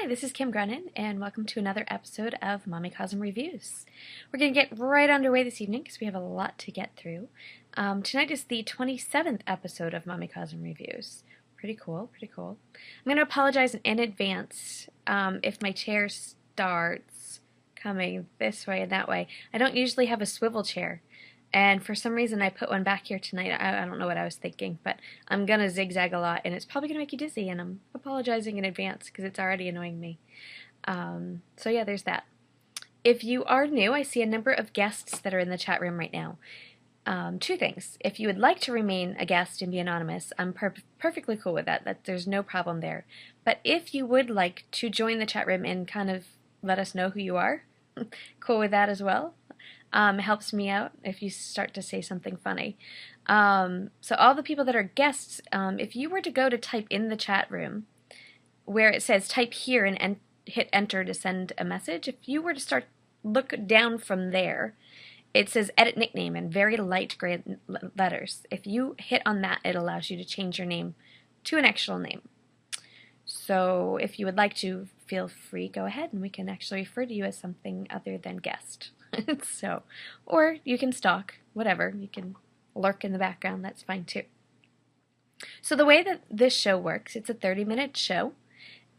Hi, this is Kim Grenon, and welcome to another episode of Mommycosm Reviews. We're going to get right underway this evening because we have a lot to get through. Tonight is the 27th episode of Mommycosm Reviews. Pretty cool, pretty cool. I'm going to apologize in advance if my chair starts coming this way and that way. I don't usually have a swivel chair, and for some reason I put one back here tonight. I don't know what I was thinking, but I'm going to zigzag a lot, and it's probably going to make you dizzy, and I'm apologizing in advance because it's already annoying me. So yeah, there's that. If you are new, I see a number of guests that are in the chat room right now. Two things. If you would like to remain a guest and be anonymous, I'm perfectly cool with that. There's no problem there. But if you would like to join the chat room and kind of let us know who you are, cool with that as well. It helps me out if you start to say something funny. So all the people that are guests, if you were to go to type in the chat room where it says type here and hit enter to send a message, if you were to look down from there, it says edit nickname in very light gray letters. If you hit on that, it allows you to change your name to an actual name. So if you would like to, feel free, go ahead, and we can actually refer to you as something other than guest. So, or you can stalk, whatever. You can lurk in the background, that's fine too. So the way that this show works, it's a 30-minute show,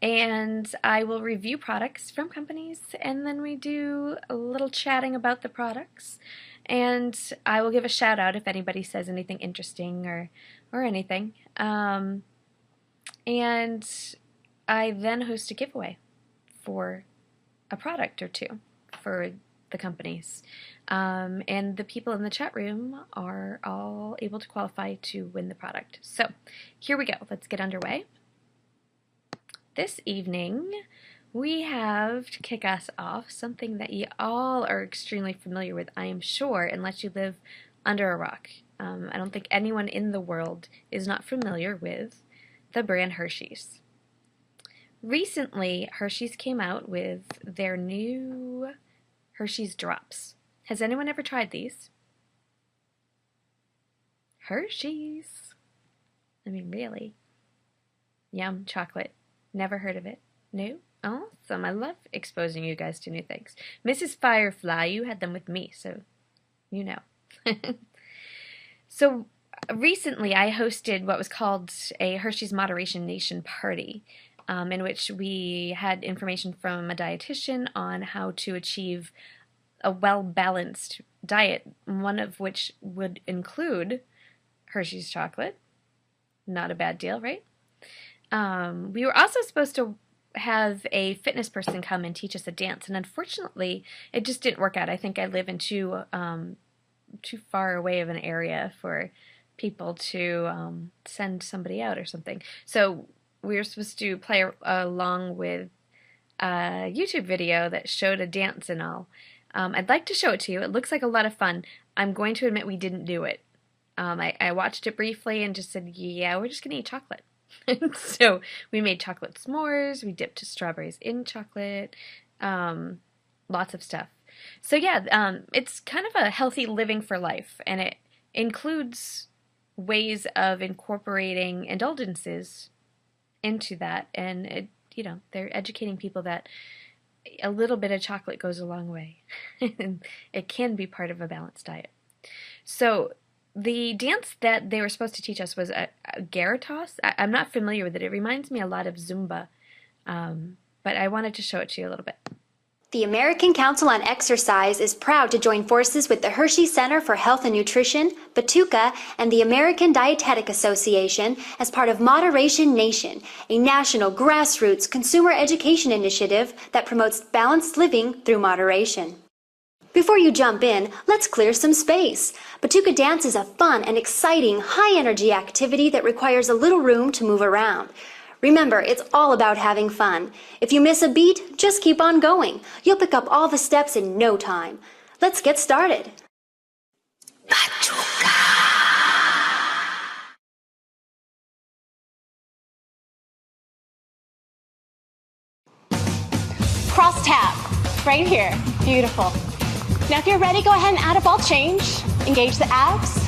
and I will review products from companies, and then we do a little chatting about the products, and I will give a shout out if anybody says anything interesting or anything. And I then host a giveaway for a product or two for the companies. And the people in the chat room are all able to qualify to win the product. So here we go. Let's get underway. This evening we have, to kick us off, something that you all are extremely familiar with, I am sure, unless you live under a rock. I don't think anyone in the world is not familiar with the brand Hershey's. Recently, Hershey's came out with their new Hershey's Drops. Has anyone ever tried these? Hershey's. I mean, really. Yum, chocolate. Never heard of it. No? Awesome. I love exposing you guys to new things. Mrs. Firefly, you had them with me, so you know. So recently I hosted what was called a Hershey's Moderation Nation party, in which we had information from a dietitian on how to achieve a well-balanced diet, one of which would include Hershey's chocolate. Not a bad deal, right? We were also supposed to have a fitness person come and teach us a dance, and unfortunately it just didn't work out. I think I live in too far away of an area for people to send somebody out or something. So we were supposed to play along with a YouTube video that showed a dance and all. I'd like to show it to you. It looks like a lot of fun. I'm going to admit we didn't do it. I watched it briefly and just said, yeah, we're just going to eat chocolate. So we made chocolate s'mores, we dipped strawberries in chocolate, lots of stuff. So yeah, it's kind of a healthy living for life, and it includes ways of incorporating indulgences into that, and it, you know, they're educating people that a little bit of chocolate goes a long way, and it can be part of a balanced diet. So the dance that they were supposed to teach us was a Garatos. I'm not familiar with it. It reminds me a lot of Zumba, but I wanted to show it to you a little bit. The American Council on Exercise is proud to join forces with the Hershey Center for Health and Nutrition, Batuka, and the American Dietetic Association as part of Moderation Nation, a national grassroots consumer education initiative that promotes balanced living through moderation. Before you jump in, let's clear some space. Batuka dance is a fun and exciting, high-energy activity that requires a little room to move around. Remember, it's all about having fun. If you miss a beat, just keep on going. You'll pick up all the steps in no time. Let's get started. Batuka. Cross tap, right here. Beautiful. Now if you're ready, go ahead and add a ball change. Engage the abs.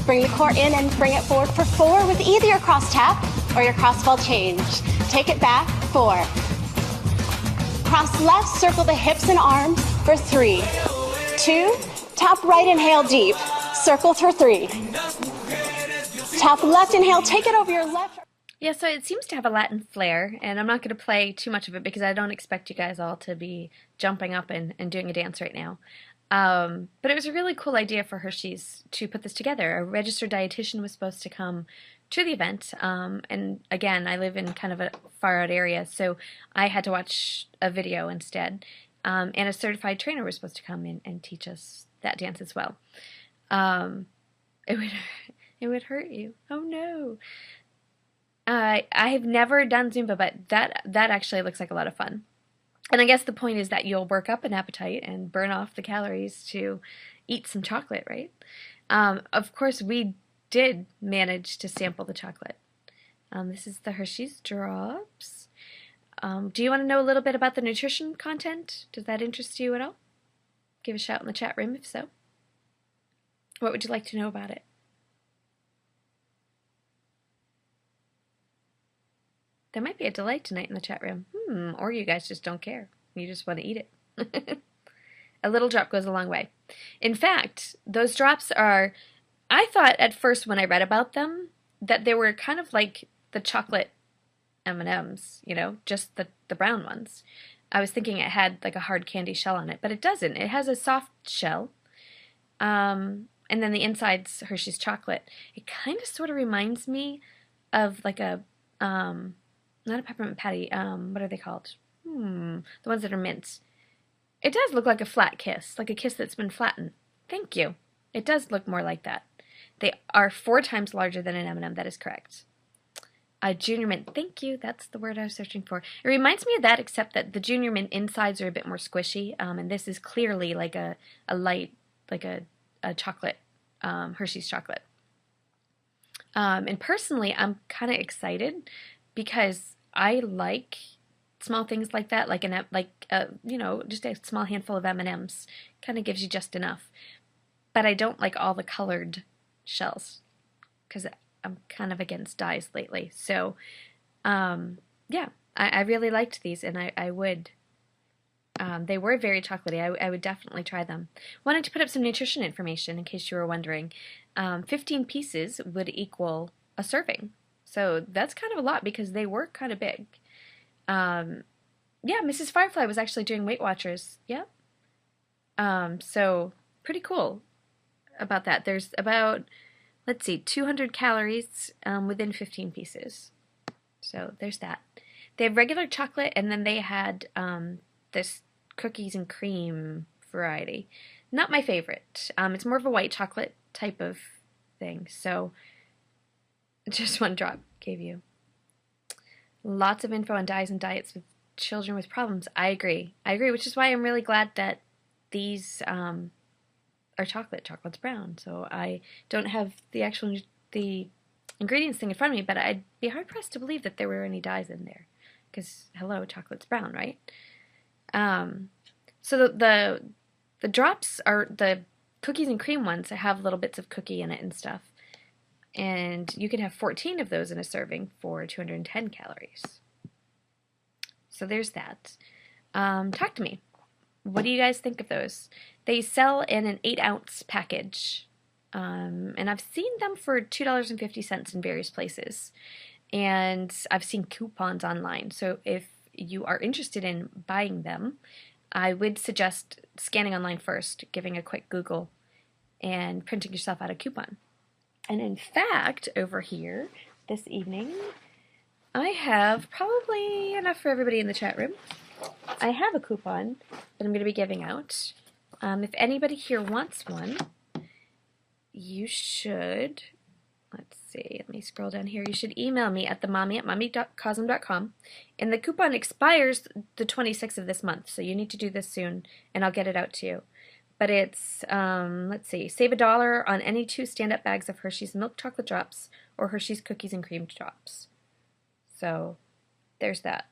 Bring the core in and bring it forward for 4 with either your cross tap or your cross ball change. Take it back, 4. Cross left, circle the hips and arms for 3, 2, tap right, inhale deep, circle for 3. Tap left, inhale, take it over your left. Yeah, so it seems to have a Latin flair, and I'm not going to play too much of it because I don't expect you guys all to be jumping up and doing a dance right now. But it was a really cool idea for Hershey's to put this together. A registered dietitian was supposed to come to the event, and again, I live in kind of a far out area, so I had to watch a video instead, and a certified trainer was supposed to come in and teach us that dance as well. It would hurt you. Oh no. I have never done Zumba, but that actually looks like a lot of fun. And I guess the point is that you'll work up an appetite and burn off the calories to eat some chocolate, right? Of course, we did manage to sample the chocolate. This is the Hershey's Drops. Do you want to know a little bit about the nutrition content? Does that interest you at all? Give a shout in the chat room if so. What would you like to know about it? There might be a delay tonight in the chat room. Or you guys just don't care. You just want to eat it. A little drop goes a long way. In fact, those drops are, I thought at first when I read about them that they were kind of like the chocolate M&Ms, you know, just the brown ones. I was thinking it had like a hard candy shell on it, but it doesn't. It has a soft shell. And then the inside's Hershey's chocolate. It kind of sort of reminds me of like a, not a peppermint patty, what are they called? The ones that are mints. It does look like a flat kiss, like a kiss that's been flattened. Thank you. It does look more like that. They are 4 times larger than an M&M, that is correct. Junior mint, thank you, that's the word I was searching for. It reminds me of that, except that the junior mint insides are a bit more squishy, and this is clearly like a light, like a chocolate, Hershey's chocolate. And personally, I'm kind of excited because I like small things like that, like you know, just a small handful of M&Ms kind of gives you just enough. But I don't like all the colored shells because I'm kind of against dyes lately. So, yeah, I really liked these, and I would. They were very chocolatey. I would definitely try them. Wanted to put up some nutrition information in case you were wondering. 15 pieces would equal a serving. So that's kind of a lot because they were kind of big. Yeah, Mrs. Firefly was actually doing Weight Watchers. Yep. So pretty cool about that. There's about, let's see, 200 calories within 15 pieces. So there's that. They have regular chocolate, and then they had this cookies and cream variety. Not my favorite. It's more of a white chocolate type of thing. So just one drop gave you lots of info on dyes and diets with children with problems. I agree, which is why I'm really glad that these are chocolate. Chocolate's brown, so I don't have the ingredients thing in front of me, but I'd be hard-pressed to believe that there were any dyes in there, because, hello, chocolate's brown, right? So the drops are the cookies and cream ones that have little bits of cookie in it and stuff. And you can have 14 of those in a serving for 210 calories. So there's that. Talk to me. What do you guys think of those? They sell in an 8-ounce package. And I've seen them for $2.50 in various places. And I've seen coupons online. So if you are interested in buying them, I would suggest scanning online first, giving a quick Google, and printing yourself out a coupon. And in fact, over here this evening, I have probably enough for everybody in the chat room. I have a coupon that I'm going to be giving out. If anybody here wants one, you should, let's see, let me scroll down here. You should email me at themommy@mommycosm.com. And the coupon expires the 26th of this month, so you need to do this soon, and I'll get it out to you. But it's, let's see, save $1 on any 2 stand-up bags of Hershey's Milk Chocolate Drops or Hershey's Cookies and Cream Drops. So there's that.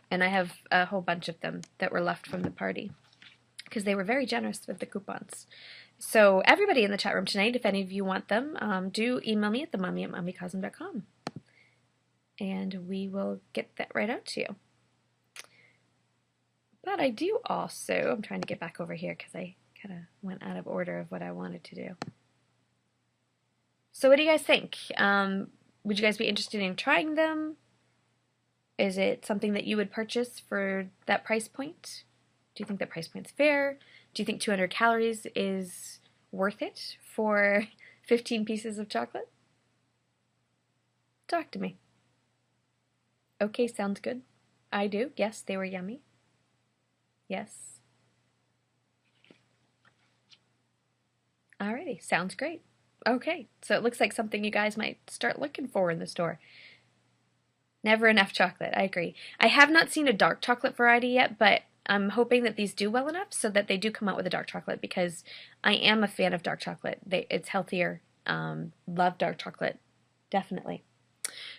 And I have a whole bunch of them that were left from the party because they were very generous with the coupons. So everybody in the chat room tonight, if any of you want them, do email me at themommy@mommycosm.com. And we will get that right out to you. But I do also, I'm trying to get back over here because I kind of went out of order of what I wanted to do. So what do you guys think? Would you guys be interested in trying them? Is it something that you would purchase for that price point? Do you think that price point's fair? Do you think 200 calories is worth it for 15 pieces of chocolate? Talk to me. Okay, sounds good. I do. Yes, they were yummy. Yes. Alrighty, sounds great. Okay, so it looks like something you guys might start looking for in the store. Never enough chocolate, I agree. I have not seen a dark chocolate variety yet, but I'm hoping that these do well enough so that they do come out with a dark chocolate, because I am a fan of dark chocolate. It's healthier. Love dark chocolate, definitely.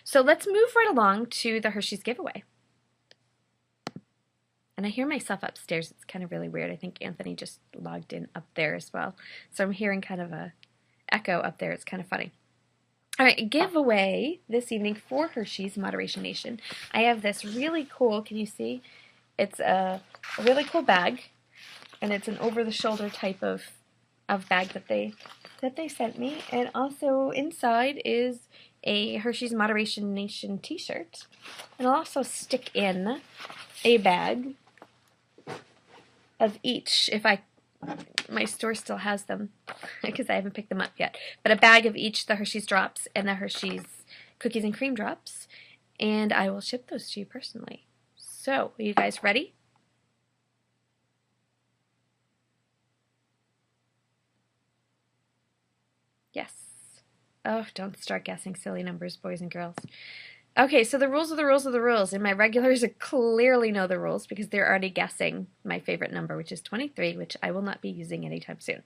So let's move right along to the Hershey's giveaway. And I hear myself upstairs. It's kind of really weird. I think Anthony just logged in up there as well. So I'm hearing kind of a echo up there. It's kind of funny. All right, giveaway this evening for Hershey's Moderation Nation. I have this really cool, can you see? It's a really cool bag, and it's an over-the-shoulder type of bag that they sent me. And also inside is a Hershey's Moderation Nation t-shirt. And I'll also stick in a bag of each, if my store still has them because I haven't picked them up yet, but a bag of each, the Hershey's Drops and the Hershey's Cookies and Cream Drops, and I will ship those to you personally. So, are you guys ready? Yes. Oh, don't start guessing silly numbers, boys and girls. Okay, so the rules are the rules are the rules, and my regulars clearly know the rules because they're already guessing my favorite number, which is 23, which I will not be using anytime soon.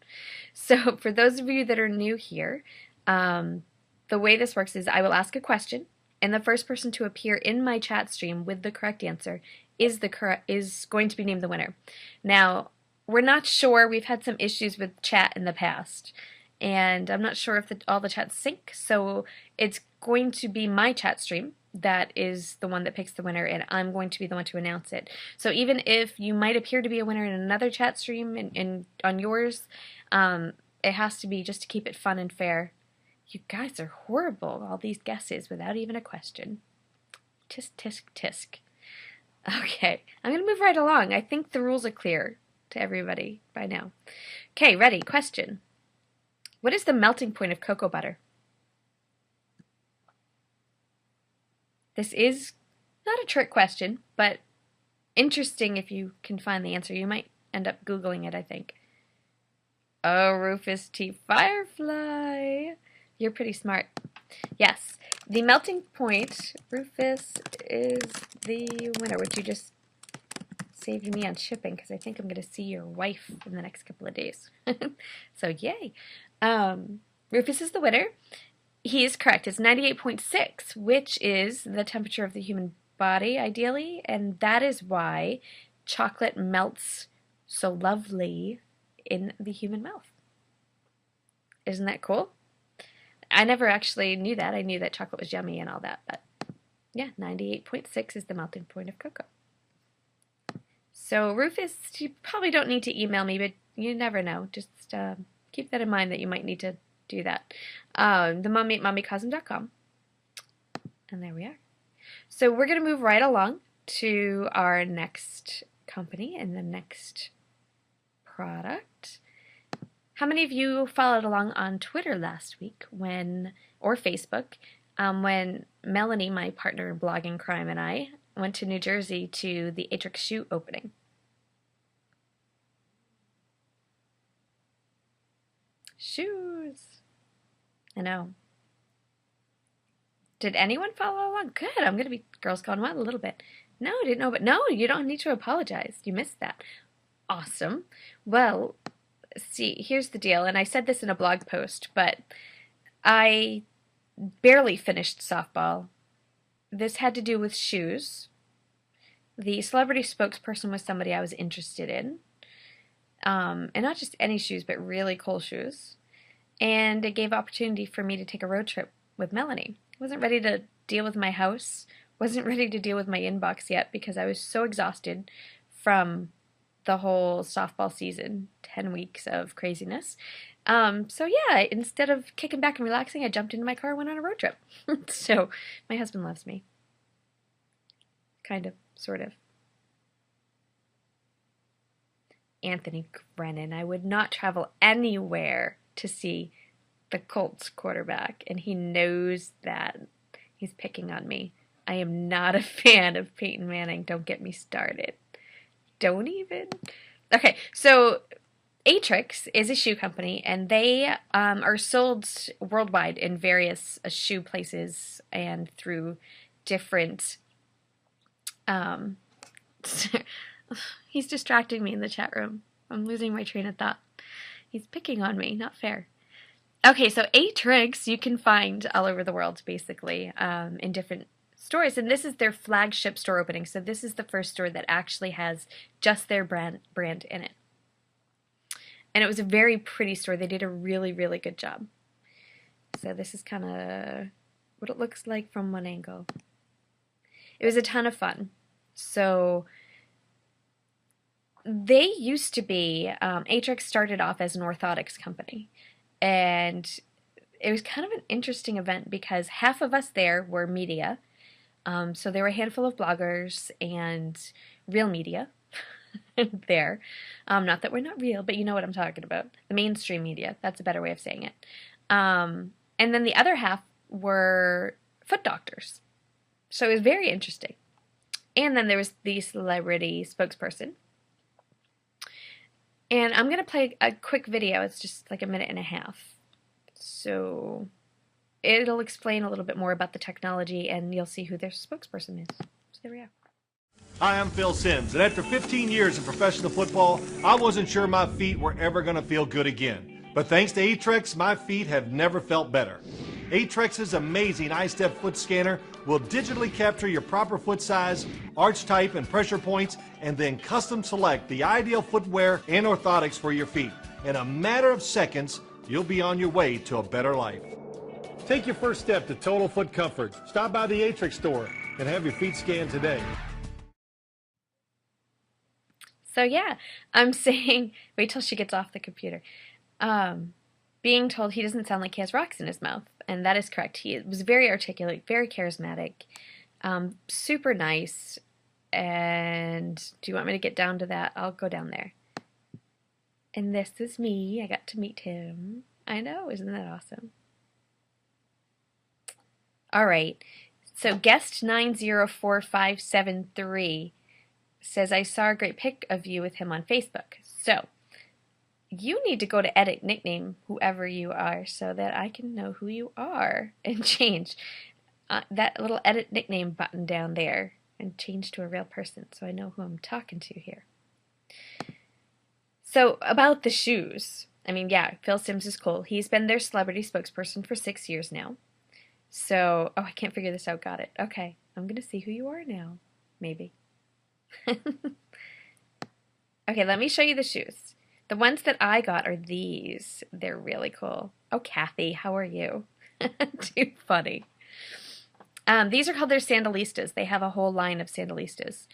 So for those of you that are new here, the way this works is I will ask a question, and the first person to appear in my chat stream with the correct answer is going to be named the winner. Now, we're not sure. We've had some issues with chat in the past, and I'm not sure if all the chats sync, so it's going to be my chat stream that is the one that picks the winner, and I'm going to be the one to announce it. So even if you might appear to be a winner in another chat stream and on yours, it has to be just to keep it fun and fair. You guys are horrible, all these guesses without even a question. Tisk, tisk, tisk. Okay, I'm going to move right along. I think the rules are clear to everybody by now. Okay, ready? Question. What is the melting point of cocoa butter? This is not a trick question, but interesting if you can find the answer. You might end up Googling it, I think. Oh, Rufus T. Firefly. You're pretty smart. Yes, the melting point, Rufus, is the winner, which you just saved me on shipping because I think I'm going to see your wife in the next couple of days. So, yay. Rufus is the winner. He is correct. It's 98.6, which is the temperature of the human body, ideally, and that is why chocolate melts so lovely in the human mouth. Isn't that cool? I never actually knew that. I knew that chocolate was yummy and all that, but yeah, 98.6 is the melting point of cocoa. So, Rufus, you probably don't need to email me, but you never know. Just keep that in mind that you might need to do that. The mommy at mommycosm.com. And there we are. So we're going to move right along to our next company and the next product. How many of you followed along on Twitter last week or Facebook, when Melanie, my partner in blogging crime, and I went to New Jersey to the Aetrex shoe opening? Shoes. I know. Did anyone follow along? Good. I'm going to be Girls Gone Wild a little bit. No, I didn't know, but no, you don't need to apologize. You missed that. Awesome. Well, see, here's the deal, and I said this in a blog post, but I barely finished softball. This had to do with shoes. The celebrity spokesperson was somebody I was interested in. And not just any shoes, but really cool shoes. And it gave opportunity for me to take a road trip with Melanie. Wasn't ready to deal with my house. Wasn't ready to deal with my inbox yet because I was so exhausted from the whole softball season, 10 weeks of craziness. So yeah, instead of kicking back and relaxing, I jumped into my car and went on a road trip. So my husband loves me. Kind of, sort of. Anthony Grenon. I would not travel anywhere to see the Colts quarterback, and he knows that. He's picking on me. I am not a fan of Peyton Manning. Don't get me started. Don't even. Okay, so Aetrex is a shoe company, and they are sold worldwide in various shoe places and through different. He's distracting me in the chat room. I'm losing my train of thought. He's picking on me. Not fair. Okay, so Aetrex you can find all over the world, basically, in different stores. And this is their flagship store opening. So this is the first store that actually has just their brand in it. And it was a very pretty store. They did a really, really good job. So this is kind of what it looks like from one angle. It was a ton of fun. So they used to be, Aetrex started off as an orthotics company. And it was kind of an interesting event because half of us there were media. So there were a handful of bloggers and real media there. Not that we're not real, but you know what I'm talking about. The mainstream media. That's a better way of saying it. And then the other half were foot doctors. So it was very interesting. And then there was the celebrity spokesperson. And I'm going to play a quick video. It's just like a minute and a half. So it'll explain a little bit more about the technology, and you'll see who their spokesperson is. So there we are. Hi, I'm Phil Simms, and after 15 years in professional football, I wasn't sure my feet were ever going to feel good again. But thanks to Aetrex, my feet have never felt better. Aetrex's amazing iStep foot scanner will digitally capture your proper foot size, arch type, and pressure points, and then custom select the ideal footwear and orthotics for your feet. In a matter of seconds, you'll be on your way to a better life. Take your first step to total foot comfort. Stop by the Aetrex store and have your feet scanned today. So yeah, I'm saying, wait till she gets off the computer. Being told he doesn't sound like he has rocks in his mouth, and that is correct. He was very articulate, very charismatic, super nice. And do you want me to get down to that? I'll go down there. And this is me. I got to meet him. I know, isn't that awesome? All right. So guest 904573 says, I saw a great pic of you with him on Facebook. So you need to go to edit nickname, whoever you are, so that I can know who you are and change that little edit nickname button down there and change to a real person so I know who I'm talking to here. So about the shoes, I mean, yeah, Phil Simms is cool. He's been their celebrity spokesperson for 6 years now. So, oh, I can't figure this out. Got it. Okay, I'm going to see who you are now. Maybe. Okay, let me show you the shoes. The ones that I got are these. They're really cool. Oh, Kathy, how are you? Too funny. These are called their sandalistas. They have a whole line of sandalistas.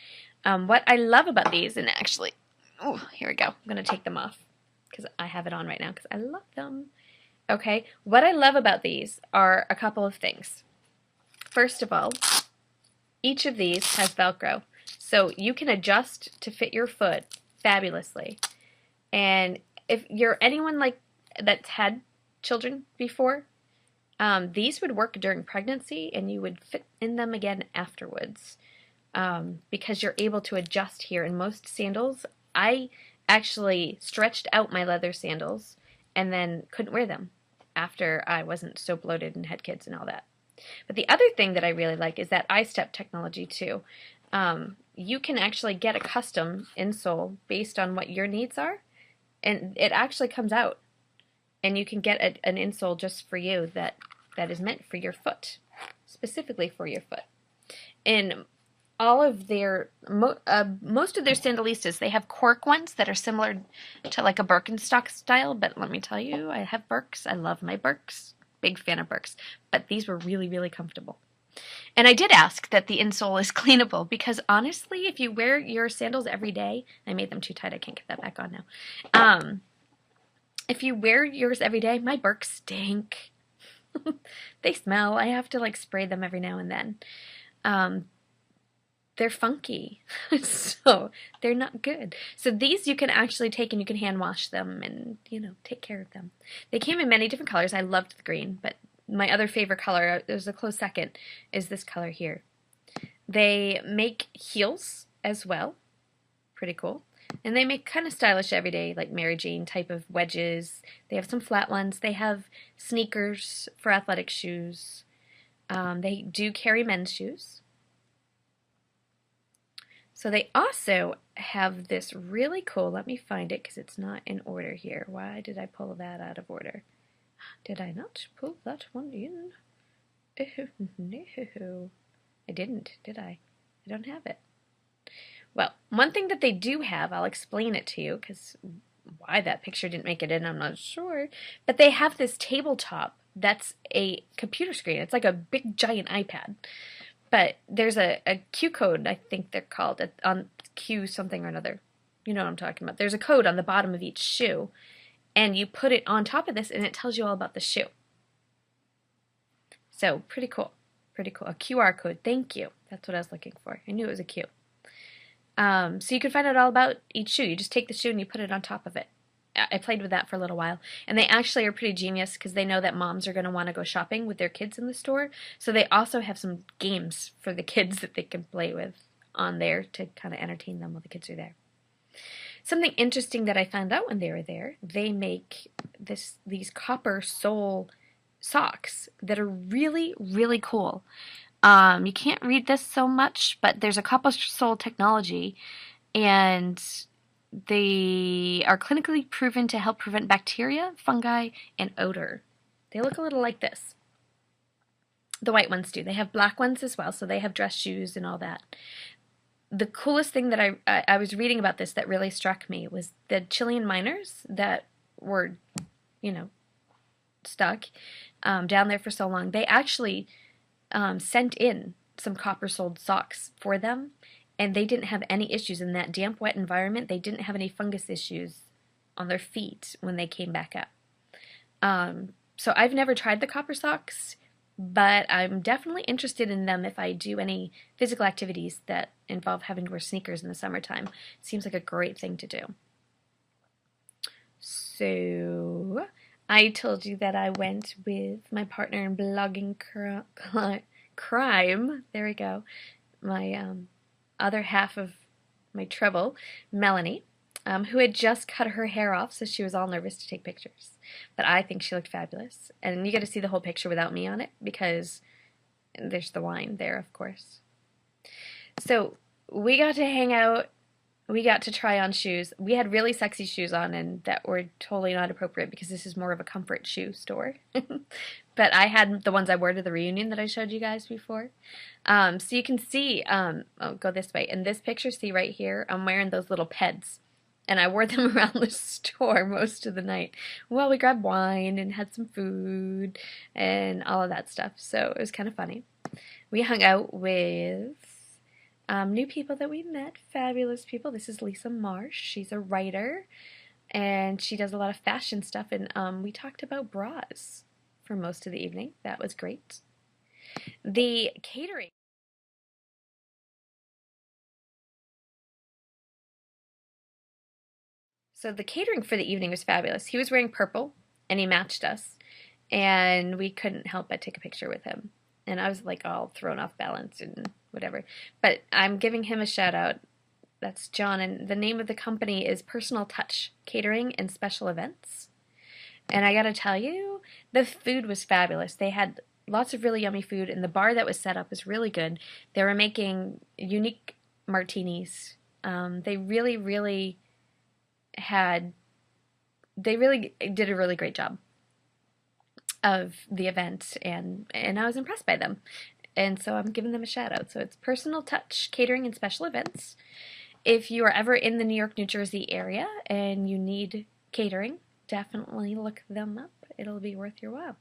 What I love about these, and actually, oh, here we go. I'm going to take them off because I have it on right now because I love them. Okay, what I love about these are a couple of things. First of all, each of these has Velcro. So you can adjust to fit your foot fabulously. And if you're anyone like that's had children before, these would work during pregnancy and you would fit in them again afterwards because you're able to adjust here. In most sandals, I actually stretched out my leather sandals and then couldn't wear them after I wasn't so bloated and had kids and all that. But the other thing that I really like is that iStep technology too. You can actually get a custom insole based on what your needs are, and it actually comes out. And you can get an insole just for you that is meant for your foot, specifically for your foot. In all of their, most of their sandalistas, they have cork ones that are similar to like a Birkenstock style, but let me tell you, I have Birks. I love my Birks. Big fan of Birks. But these were really, really comfortable. And I did ask that the insole is cleanable because honestly, if you wear your sandals every day, I made them too tight, I can't get that back on now. If you wear yours every day, my Birks stink. They smell. I have to like spray them every now and then. They're funky, so they're not good. So these you can actually take and you can hand wash them and, you know, take care of them. They came in many different colors. I loved the green, but my other favorite color, it was a close second, is this color here. They make heels as well. Pretty cool. And they make kind of stylish everyday, like Mary Jane type of wedges. They have some flat ones. They have sneakers for athletic shoes. They do carry men's shoes. So they also have this really cool, let me find it because it's not in order here. Why did I pull that out of order? Did I not pull that one in? Oh, no. I didn't, did I? I don't have it. Well, one thing that they do have, I'll explain it to you because why that picture didn't make it in, I'm not sure. But they have this tabletop that's a computer screen. It's like a big giant iPad. But there's a Q code, I think they're called, on Q something or another. You know what I'm talking about. There's a code on the bottom of each shoe, and you put it on top of this, and it tells you all about the shoe. So, pretty cool. Pretty cool. A QR code. Thank you. That's what I was looking for. I knew it was a Q. So you can find out all about each shoe. You just take the shoe and you put it on top of it. I played with that for a little while. And they actually are pretty genius because they know that moms are going to want to go shopping with their kids in the store. So they also have some games for the kids that they can play with on there to kind of entertain them while the kids are there. Something interesting that I found out when they were there, they make these copper sole socks that are really, really cool. You can't read this so much, but there's a copper sole technology, and they are clinically proven to help prevent bacteria, fungi, and odor. They look a little like this. The white ones do. They have black ones as well, so they have dress shoes and all that. The coolest thing that I was reading about this that really struck me was the Chilean miners that were, you know, stuck down there for so long. They actually sent in some copper-soled socks for them, and they didn't have any issues in that damp, wet environment. They didn't have any fungus issues on their feet when they came back up. So I've never tried the copper socks, but I'm definitely interested in them if I do any physical activities that involve having to wear sneakers in the summertime. Seems like a great thing to do. So I told you that I went with my partner in blogging crime. There we go. My other half of my treble, Melanie, who had just cut her hair off, so she was all nervous to take pictures. But I think she looked fabulous. And you get to see the whole picture without me on it because there's the wine there, of course. So we got to hang out. We got to try on shoes. We had really sexy shoes on and that were totally not appropriate because this is more of a comfort shoe store. But I had the ones I wore to the reunion that I showed you guys before. So you can see, I'll go this way. In this picture, see right here, I'm wearing those little Peds. And I wore them around the store most of the night. Well, we grabbed wine and had some food and all of that stuff. So it was kind of funny. We hung out with new people that we met, fabulous people. This is Lisa Marsh. She's a writer, and she does a lot of fashion stuff, and we talked about bras for most of the evening. That was great. The catering. So the catering for the evening was fabulous. He was wearing purple, and he matched us, and we couldn't help but take a picture with him. And I was like all thrown off balance and whatever. But I'm giving him a shout out. That's John, and the name of the company is Personal Touch Catering and Special Events. And I gotta tell you, the food was fabulous. They had lots of really yummy food, and the bar that was set up was really good. They were making unique martinis. They really did a really great job of the event, and I was impressed by them. And so I'm giving them a shout out. So it's Personal Touch Catering and Special Events. If you are ever in the New York, New Jersey area and you need catering, definitely look them up. It'll be worth your while.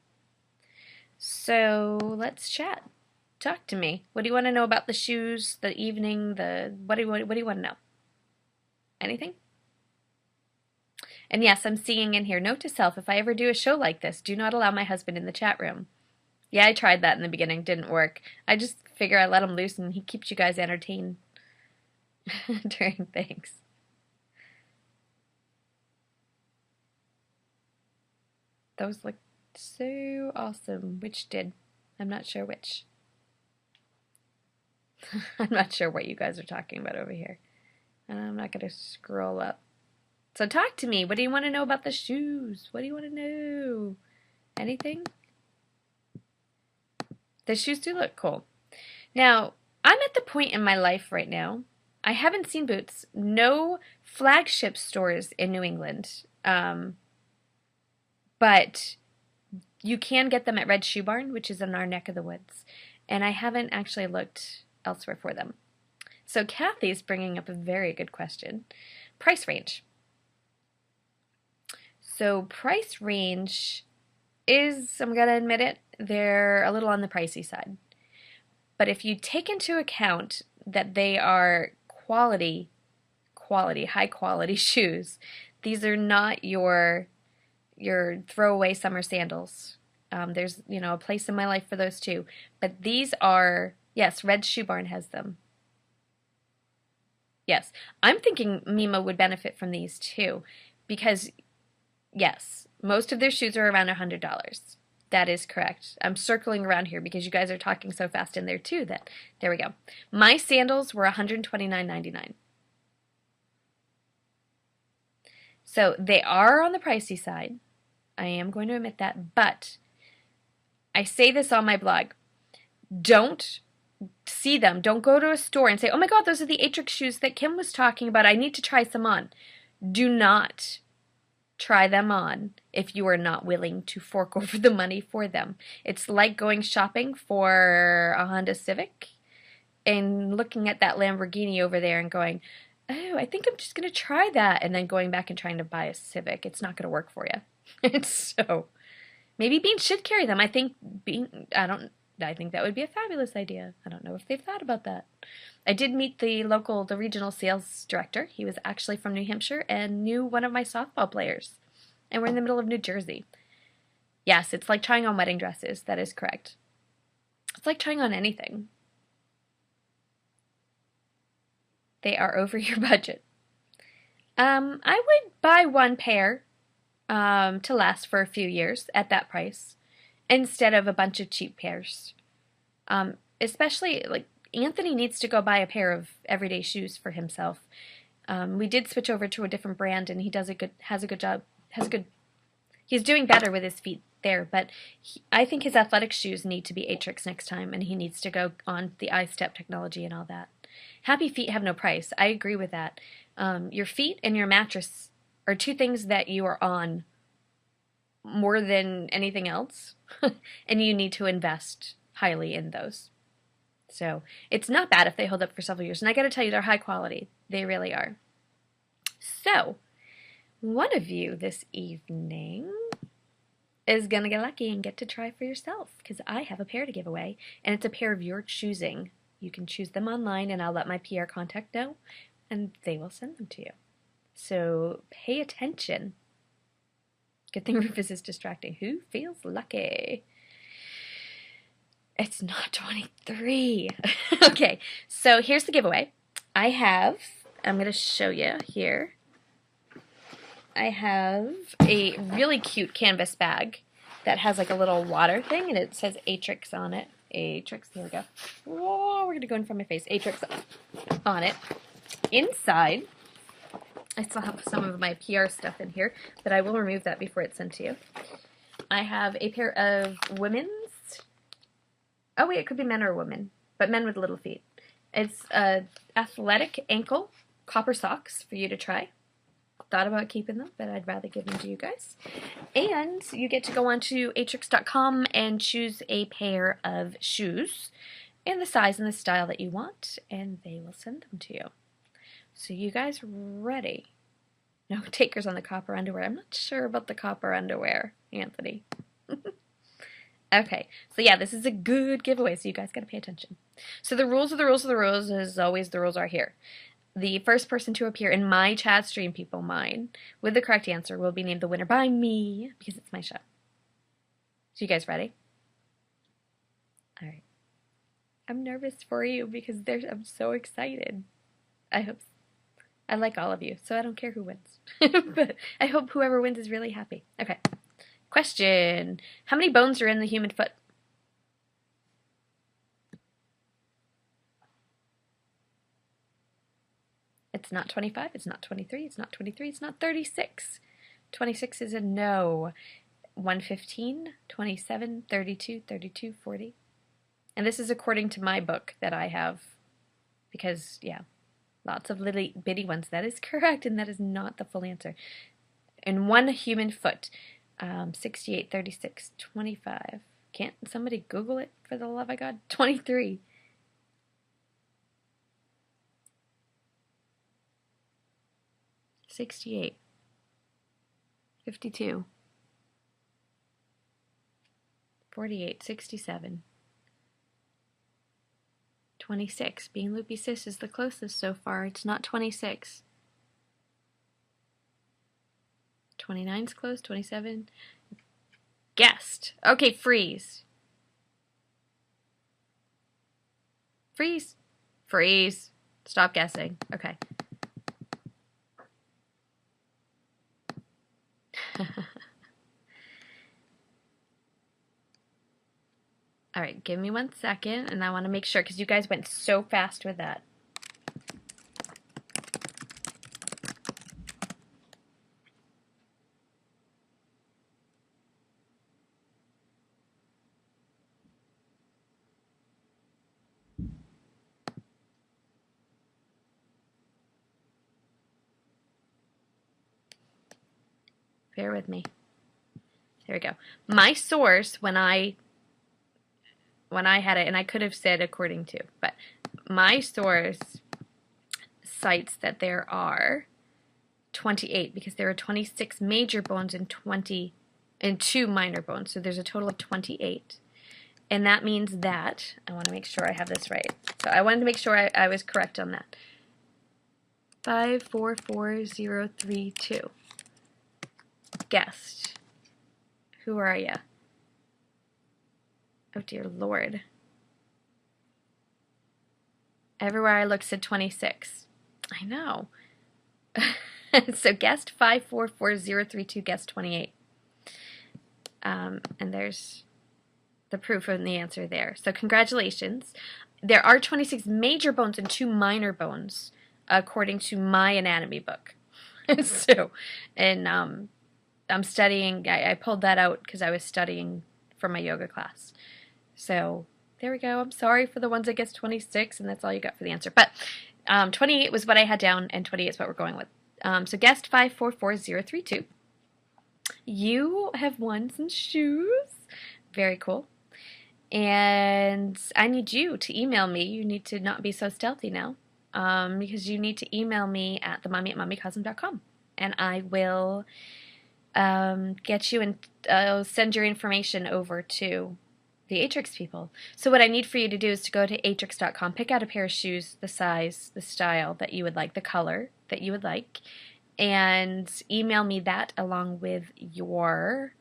So let's chat. Talk to me. What do you want to know about the shoes, the evening, what do you want to know? Anything? And yes, I'm seeing in here, note to self, if I ever do a show like this, do not allow my husband in the chat room. Yeah, I tried that in the beginning. Didn't work. I just figure I let him loose and he keeps you guys entertained during things. Those look so awesome. Which did? I'm not sure which. I'm not sure what you guys are talking about over here. And I'm not going to scroll up. So talk to me. What do you want to know about the shoes? What do you want to know? Anything? The shoes do look cool. Now, I'm at the point in my life right now, I haven't seen boots. No flagship stores in New England. But you can get them at Red Shoe Barn, which is in our neck of the woods. And I haven't actually looked elsewhere for them. So Kathy's bringing up a very good question. Price range. So price range is, I'm going to admit it, they're a little on the pricey side. But if you take into account that they are high quality shoes, these are not your throwaway summer sandals. There's, a place in my life for those too. But these are, yes, Red Shoe Barn has them. Yes, I'm thinking Mima would benefit from these too, because yes, most of their shoes are around $100. That is correct. I'm circling around here because you guys are talking so fast in there too that, there we go. My sandals were $129.99. So they are on the pricey side. I am going to admit that, but I say this on my blog. Don't see them. Don't go to a store and say, oh my God, those are the Aetrex shoes that Kim was talking about. I need to try some on. Do not try them on if you are not willing to fork over the money for them. It's like going shopping for a Honda Civic and looking at that Lamborghini over there and going, oh, I think I'm just going to try that, and then going back and trying to buy a Civic. It's not going to work for you. So maybe Bean should carry them. I think that would be a fabulous idea. I don't know if they've thought about that. I did meet the regional sales director. He was actually from New Hampshire and knew one of my softball players. And we're in the middle of New Jersey. Yes, it's like trying on wedding dresses. That is correct. It's like trying on anything. They are over your budget. I would buy one pair to last for a few years at that price instead of a bunch of cheap pairs. Especially, like, Anthony needs to go buy a pair of everyday shoes for himself. We did switch over to a different brand, and he has a good job. He's doing better with his feet there, but I think his athletic shoes need to be Aetrex next time, and he needs to go on the I-step technology and all that. Happy feet have no price. I agree with that. Your feet and your mattress are two things that you are on more than anything else, and you need to invest highly in those. So it's not bad if they hold up for several years. And I got to tell you, they're high quality. They really are. So one of you this evening is going to get lucky and get to try for yourself, because I have a pair to give away, and it's a pair of your choosing. You can choose them online, and I'll let my PR contact know, and they will send them to you. So pay attention. Good thing Rufus is distracting. Who feels lucky? It's not 23. Okay, so here's the giveaway. I'm going to show you here. I have a really cute canvas bag that has like a little water thing, and it says Aetrex on it. Aetrex, here we go. Whoa, we're going to go in front of my face. Aetrex on it. Inside, I still have some of my PR stuff in here, but I will remove that before it's sent to you. I have a pair of women's, oh wait, it could be men or women, but men with little feet. It's athletic ankle copper socks for you to try. Thought about keeping them, but I'd rather give them to you guys. And you get to go onto Aetrex.com and choose a pair of shoes in the size and the style that you want, and they will send them to you. So you guys ready? No takers on the copper underwear. I'm not sure about the copper underwear, Anthony. Okay, so yeah, this is a good giveaway, so you guys gotta pay attention. So the rules of the rules of the rules is always the rules are here. The first person to appear in my chat stream, people, mine, with the correct answer will be named the winner by me, because it's my show. So you guys ready? All right. I'm nervous for you because I'm so excited. I like all of you, so I don't care who wins. But I hope whoever wins is really happy. Okay. Question. How many bones are in the human foot? It's not 25, it's not 23, it's not 23, it's not 36. 26 is a no. 115, 27, 32, 32, 40. And this is according to my book that I have, because, yeah, lots of little bitty ones. That is correct, and that is not the full answer. In one human foot, 68, 36, 25. Can't somebody Google it for the love of God? 23. $68, 52, 48, 67, 26. Being loopy sis is the closest so far. It's not 26. 29's close. 27. Guessed. Okay, freeze. Freeze. Freeze. Stop guessing. Okay. All right, give me 1 second, and I want to make sure, because you guys went so fast with that. Bear with me. There we go. My source, when I had it, and I could have said according to, but my source cites that there are 28, because there are 26 major bones and 2 minor bones, so there's a total of 28. And that means that, I want to make sure I have this right, so I wanted to make sure I was correct on that. 544032. Guessed. Who are you? Oh dear Lord. Everywhere I looked said 26. I know. So guessed 544032, guessed 28. And there's the proof and the answer there. So congratulations. There are 26 major bones and 2 minor bones, according to my anatomy book. So, and I'm studying, I pulled that out because I was studying for my yoga class. So there we go. I'm sorry for the ones that guessed 26, and that's all you got for the answer. But 28 was what I had down, and 28 is what we're going with. So guessed 544032. You have won some shoes. Very cool. And I need you to email me. You need to not be so stealthy now, because you need to email me at themommy@mommycosm.com, and I will get you and send your information over to the Aetrex people. So what I need for you to do is to go to aetrex.com, pick out a pair of shoes, the size, the style that you would like, the color that you would like, and email me that along with your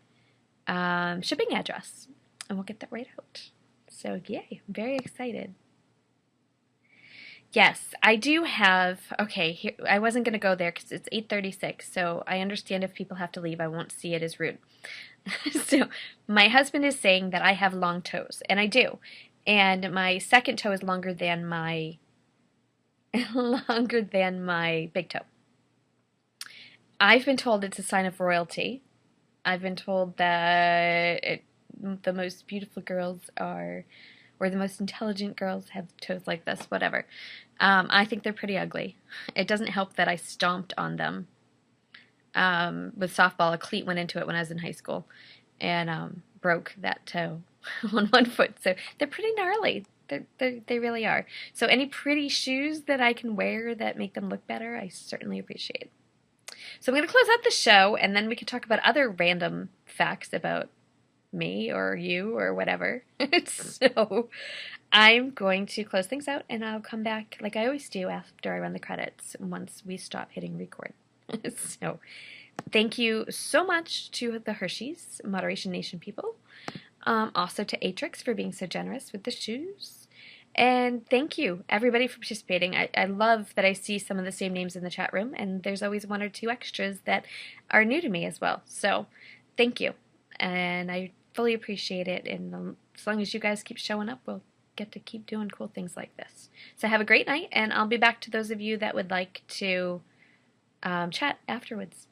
shipping address, and we'll get that right out. So yay, I'm very excited. Yes, I do have, okay, here, I wasn't going to go there because it's 8:36, so I understand if people have to leave, I won't see it as rude. So my husband is saying that I have long toes, and I do. And my second toe is longer than my big toe. I've been told it's a sign of royalty. I've been told that the most beautiful girls are, or the most intelligent girls have toes like this, whatever. I think they're pretty ugly. It doesn't help that I stomped on them with softball. A cleat went into it when I was in high school and broke that toe on one foot. So they're pretty gnarly. They really are. So any pretty shoes that I can wear that make them look better, I certainly appreciate. So I'm going to close out the show, and then we can talk about other random facts about me or you or whatever. So I'm going to close things out, and I'll come back like I always do after I run the credits once we stop hitting record. So thank you so much to the Hershey's Moderation Nation people. Also to Aetrex for being so generous with the shoes. And thank you, everybody, for participating. I love that I see some of the same names in the chat room, and there's always one or two extras that are new to me as well. So thank you, and I fully appreciate it. And as long as you guys keep showing up, we'll get to keep doing cool things like this. So have a great night, and I'll be back to those of you that would like to chat afterwards.